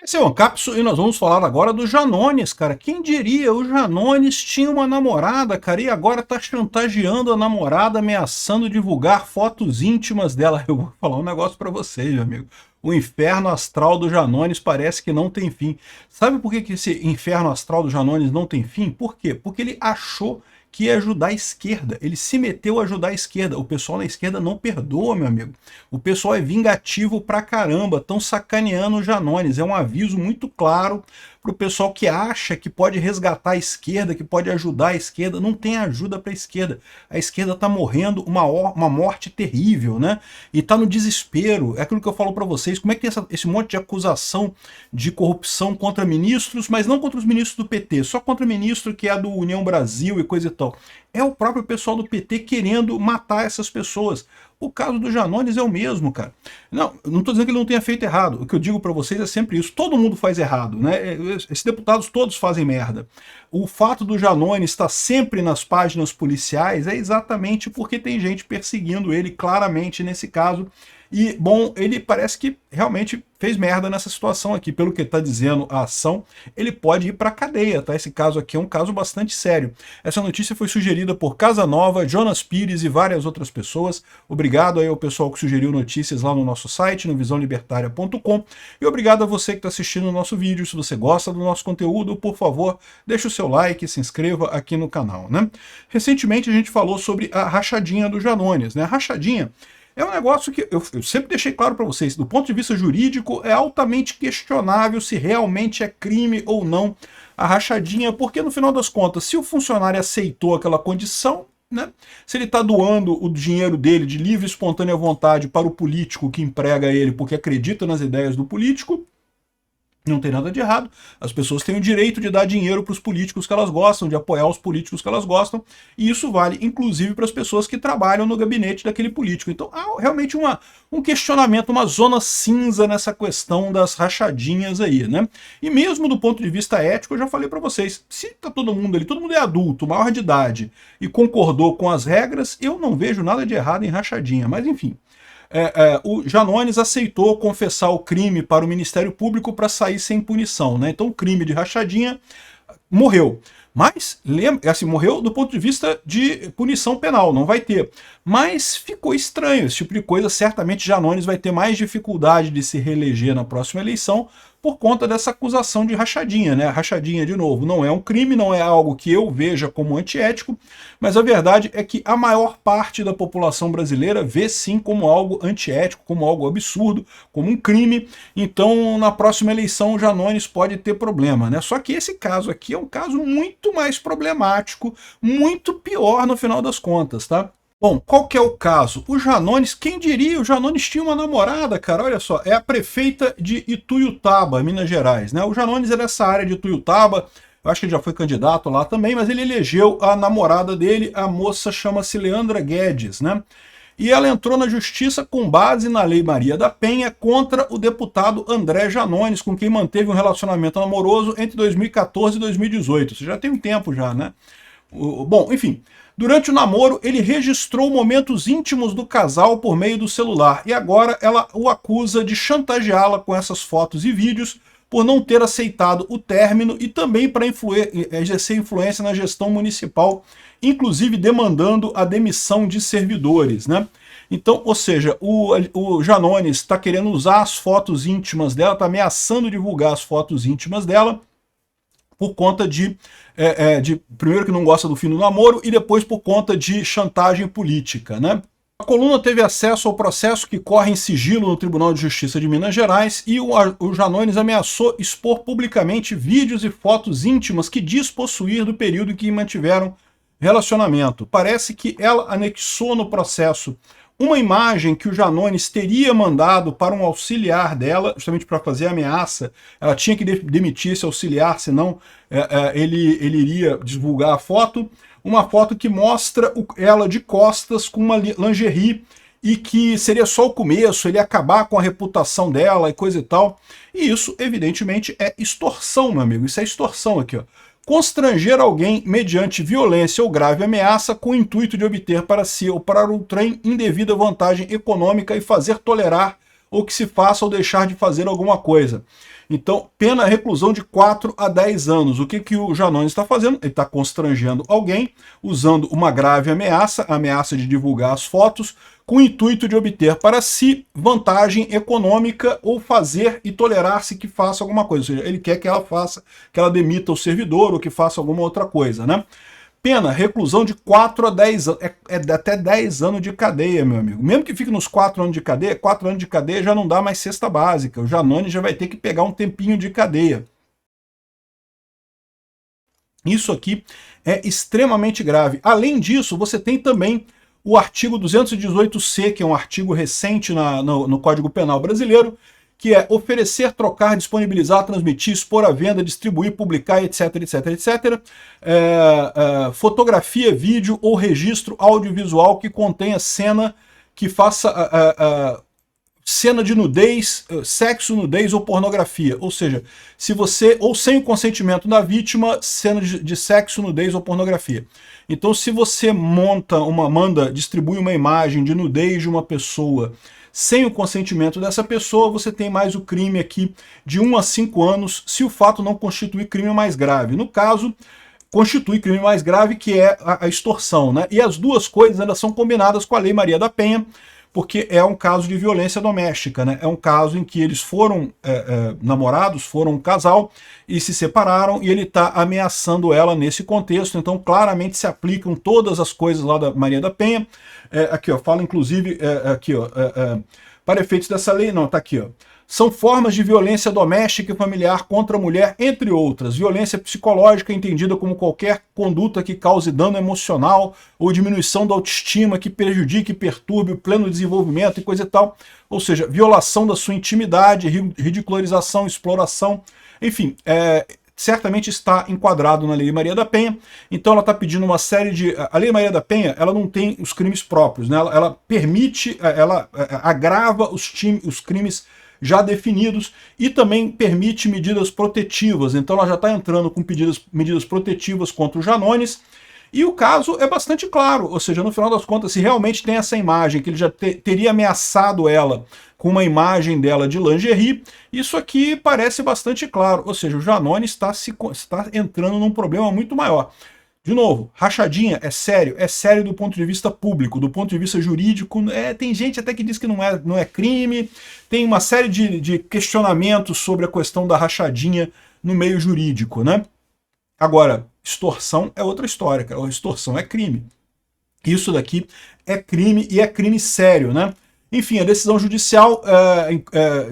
Esse é o Ancapso e nós vamos falar agora do Janones, cara. Quem diria, o Janones tinha uma namorada, cara, e agora tá chantageando a namorada, ameaçando divulgar fotos íntimas dela. Eu vou falar um negócio pra vocês, meu amigo. O inferno astral do Janones parece que não tem fim. Sabe por que esse inferno astral do Janones não tem fim? Por quê? Porque ele achou que ia ajudar a esquerda. Ele se meteu a ajudar a esquerda. O pessoal na esquerda não perdoa, meu amigo. O pessoal é vingativo pra caramba. Estão sacaneando o Janones. É um aviso muito claro pro pessoal que acha que pode resgatar a esquerda, que pode ajudar a esquerda. Não tem ajuda pra esquerda. A esquerda tá morrendo uma morte terrível, né? E tá no desespero. É aquilo que eu falo pra vocês. Como é que tem esse monte de acusação de corrupção contra ministros, mas não contra os ministros do PT, só contra ministro que é do União Brasil e coisa e tal. É o próprio pessoal do PT querendo matar essas pessoas. O caso do Janones é o mesmo, cara. Não estou dizendo que ele não tenha feito errado. O que eu digo para vocês é sempre isso. Todo mundo faz errado, né? Esses deputados todos fazem merda. O fato do Janones estar sempre nas páginas policiais é exatamente porque tem gente perseguindo ele claramente nesse caso. E, bom, ele parece que realmente fez merda nessa situação aqui. Pelo que está dizendo a ação, ele pode ir para a cadeia, tá? Esse caso aqui é um caso bastante sério. Essa notícia foi sugerida por Casanova, Jonas Pires e várias outras pessoas. Obrigado aí ao pessoal que sugeriu notícias lá no nosso site, no visãolibertaria.com. E obrigado a você que está assistindo o nosso vídeo. Se você gosta do nosso conteúdo, por favor, deixe o seu like e se inscreva aqui no canal, né? Recentemente a gente falou sobre a rachadinha do Janones, né? A rachadinha é um negócio que eu sempre deixei claro para vocês, do ponto de vista jurídico, é altamente questionável se realmente é crime ou não a rachadinha, porque no final das contas, se o funcionário aceitou aquela condição, né, se ele está doando o dinheiro dele de livre e espontânea vontade para o político que emprega ele porque acredita nas ideias do político, não tem nada de errado. As pessoas têm o direito de dar dinheiro para os políticos que elas gostam, de apoiar os políticos que elas gostam, e isso vale inclusive para as pessoas que trabalham no gabinete daquele político. Então há realmente um questionamento, uma zona cinza nessa questão das rachadinhas aí, né? E mesmo do ponto de vista ético, eu já falei para vocês, se tá todo mundo ali, todo mundo é adulto, maior de idade, e concordou com as regras, eu não vejo nada de errado em rachadinha, mas enfim. O Janones aceitou confessar o crime para o Ministério Público para sair sem punição, né? Então o crime de rachadinha morreu. Mas, assim, morreu do ponto de vista de punição penal, não vai ter. Mas ficou estranho, esse tipo de coisa. Certamente Janones vai ter mais dificuldade de se reeleger na próxima eleição por conta dessa acusação de rachadinha, né? Rachadinha, de novo, não é um crime, não é algo que eu veja como antiético, mas a verdade é que a maior parte da população brasileira vê sim como algo antiético, como algo absurdo, como um crime. Então, na próxima eleição, o Janones pode ter problema, né? Só que esse caso aqui é um caso muito mais problemático, muito pior no final das contas, tá? Bom, qual que é o caso? O Janones, quem diria, o Janones tinha uma namorada, cara, olha só, é a prefeita de Ituiutaba, Minas Gerais, né? O Janones é dessa área de Ituiutaba, eu acho que ele já foi candidato lá também, mas ele elegeu a namorada dele, a moça chama-se Leandra Guedes, né? E ela entrou na justiça com base na Lei Maria da Penha contra o deputado André Janones, com quem manteve um relacionamento amoroso entre 2014 e 2018. Isso já tem um tempo já, né? Bom, enfim, durante o namoro ele registrou momentos íntimos do casal por meio do celular e agora ela o acusa de chantageá-la com essas fotos e vídeos por não ter aceitado o término e também para exercer influência na gestão municipal, inclusive demandando a demissão de servidores, né? Então, ou seja, o Janones está querendo usar as fotos íntimas dela, está ameaçando divulgar as fotos íntimas dela, por conta de primeiro que não gosta do fim do namoro e depois por conta de chantagem política, né? A coluna teve acesso ao processo que corre em sigilo no Tribunal de Justiça de Minas Gerais e o Janones ameaçou expor publicamente vídeos e fotos íntimas que diz possuir do período em que mantiveram relacionamento. Parece que ela anexou no processo uma imagem que o Janones teria mandado para um auxiliar dela, justamente para fazer a ameaça. Ela tinha que demitir esse auxiliar, senão ele iria divulgar a foto. Uma foto que mostra ela de costas com uma lingerie e que seria só o começo, ele ia acabar com a reputação dela e coisa e tal. E isso, evidentemente, é extorsão, meu amigo. Isso é extorsão aqui, ó. Constranger alguém mediante violência ou grave ameaça com o intuito de obter para si ou para outrem indevida vantagem econômica e fazer tolerar ou que se faça ou deixar de fazer alguma coisa. Então, pena reclusão de 4 a 10 anos. O que, que o Janones está fazendo? Ele está constrangendo alguém, usando uma grave ameaça, a ameaça de divulgar as fotos, com o intuito de obter para si vantagem econômica ou fazer e tolerar-se que faça alguma coisa. Ou seja, ele quer que ela faça, que ela demita o servidor ou que faça alguma outra coisa, né? Pena, reclusão de 4 a 10 anos, é até 10 anos de cadeia, meu amigo. Mesmo que fique nos 4 anos de cadeia, 4 anos de cadeia já não dá mais cesta básica. O Janones já vai ter que pegar um tempinho de cadeia. Isso aqui é extremamente grave. Além disso, você tem também o artigo 218C, que é um artigo recente no Código Penal brasileiro, que é oferecer, trocar, disponibilizar, transmitir, expor à venda, distribuir, publicar, etc, etc, etc. Fotografia, vídeo ou registro audiovisual que contenha cena que faça cena de nudez, sexo, nudez ou pornografia. Ou seja, se você, ou sem o consentimento da vítima, cena de sexo, nudez ou pornografia. Então, se você manda distribui uma imagem de nudez de uma pessoa sem o consentimento dessa pessoa, você tem mais o crime aqui de 1 a 5 anos, se o fato não constituir crime mais grave. No caso, constitui crime mais grave, que é a extorsão, né? E as duas coisas ainda são combinadas com a Lei Maria da Penha, porque é um caso de violência doméstica, né? É um caso em que eles foram namorados, foram um casal e se separaram, e ele está ameaçando ela nesse contexto. Então claramente se aplicam todas as coisas lá da Maria da Penha. Aqui, ó, fala inclusive aqui, ó, para efeitos dessa lei, não, tá aqui, ó. São formas de violência doméstica e familiar contra a mulher, entre outras. Violência psicológica, entendida como qualquer conduta que cause dano emocional ou diminuição da autoestima, que prejudique e perturbe o pleno desenvolvimento e coisa e tal. Ou seja, violação da sua intimidade, ridicularização, exploração, enfim, certamente está enquadrado na Lei Maria da Penha. Então ela está pedindo uma série de... A Lei Maria da Penha, ela não tem os crimes próprios, né? Ela permite, ela agrava os crimes já definidos e também permite medidas protetivas. Então ela já está entrando com medidas protetivas contra o Janones. E o caso é bastante claro, ou seja, no final das contas, se realmente tem essa imagem, que ele já teria ameaçado ela com uma imagem dela de lingerie, isso aqui parece bastante claro, ou seja, o Janones está entrando num problema muito maior. De novo, rachadinha é sério do ponto de vista público, do ponto de vista jurídico, tem gente até que diz que não é crime, tem uma série de questionamentos sobre a questão da rachadinha no meio jurídico, né? Agora, extorsão é outra história, cara. Extorsão é crime. Isso daqui é crime, e é crime sério, né? Enfim, a decisão judicial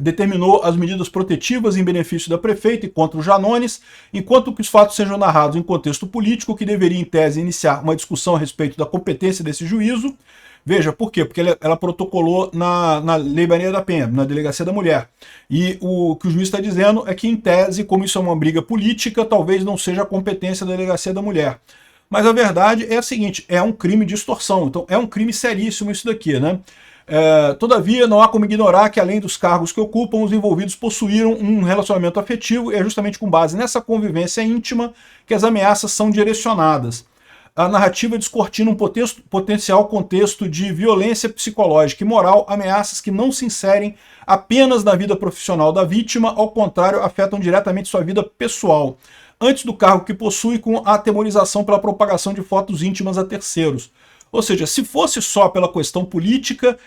determinou as medidas protetivas em benefício da prefeita e contra o Janones, enquanto que os fatos sejam narrados em contexto político, que deveria, em tese, iniciar uma discussão a respeito da competência desse juízo. Veja, por quê? Porque ela protocolou na Lei Maria da Penha, na Delegacia da Mulher. E o que o juiz está dizendo é que, em tese, como isso é uma briga política, talvez não seja a competência da Delegacia da Mulher. Mas a verdade é a seguinte, é um crime de extorsão, então é um crime seríssimo isso daqui, né? Todavia, não há como ignorar que, além dos cargos que ocupam, os envolvidos possuíram um relacionamento afetivo, e é justamente com base nessa convivência íntima que as ameaças são direcionadas. A narrativa descortina um potencial contexto de violência psicológica e moral, ameaças que não se inserem apenas na vida profissional da vítima, ao contrário, afetam diretamente sua vida pessoal, antes do cargo que possui, com a atemorização pela propagação de fotos íntimas a terceiros. Ou seja, se fosse só pela questão política,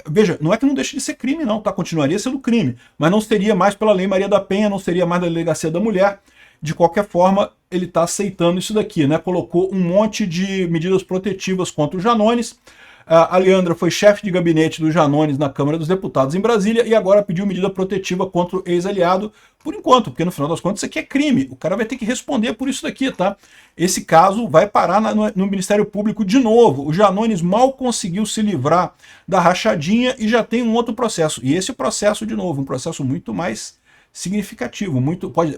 veja, não é que não deixe de ser crime não, tá? Continuaria sendo crime, mas não seria mais pela Lei Maria da Penha, não seria mais da Delegacia da Mulher. De qualquer forma, ele está aceitando isso daqui, né? Colocou um monte de medidas protetivas contra o Janones. A Leandra foi chefe de gabinete do Janones na Câmara dos Deputados em Brasília e agora pediu medida protetiva contra o ex-aliado, por enquanto, porque no final das contas isso aqui é crime. O cara vai ter que responder por isso daqui, tá? Esse caso vai parar no Ministério Público de novo. O Janones mal conseguiu se livrar da rachadinha e já tem um outro processo. E esse processo, de novo, um processo muito mais significativo,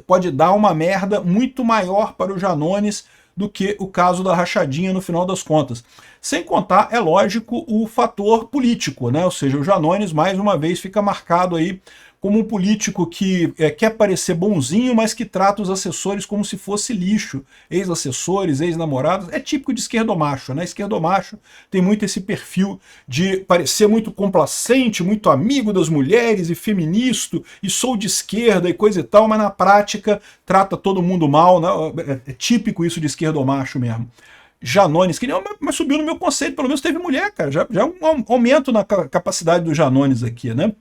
pode dar uma merda muito maior para o Janones do que o caso da rachadinha no final das contas. Sem contar, é lógico, o fator político, né? Ou seja, o Janones mais uma vez fica marcado aí como um político que quer parecer bonzinho, mas que trata os assessores como se fosse lixo. Ex-assessores, ex-namorados, é típico de esquerdomacho, né? Esquerdomacho tem muito esse perfil de parecer muito complacente, muito amigo das mulheres e feminista, e sou de esquerda e coisa e tal, mas na prática trata todo mundo mal, né? É típico isso de esquerdomacho mesmo. Janones, que nem, mas subiu no meu conceito, pelo menos teve mulher, cara. Já é um aumento na capacidade do Janones aqui, né?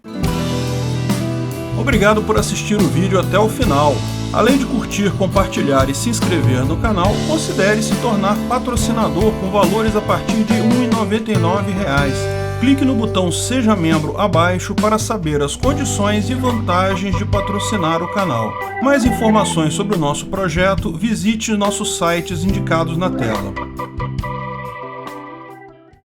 Obrigado por assistir o vídeo até o final. Além de curtir, compartilhar e se inscrever no canal, considere se tornar patrocinador com valores a partir de R$ 1,99. Clique no botão Seja Membro abaixo para saber as condições e vantagens de patrocinar o canal. Mais informações sobre o nosso projeto, visite nossos sites indicados na tela.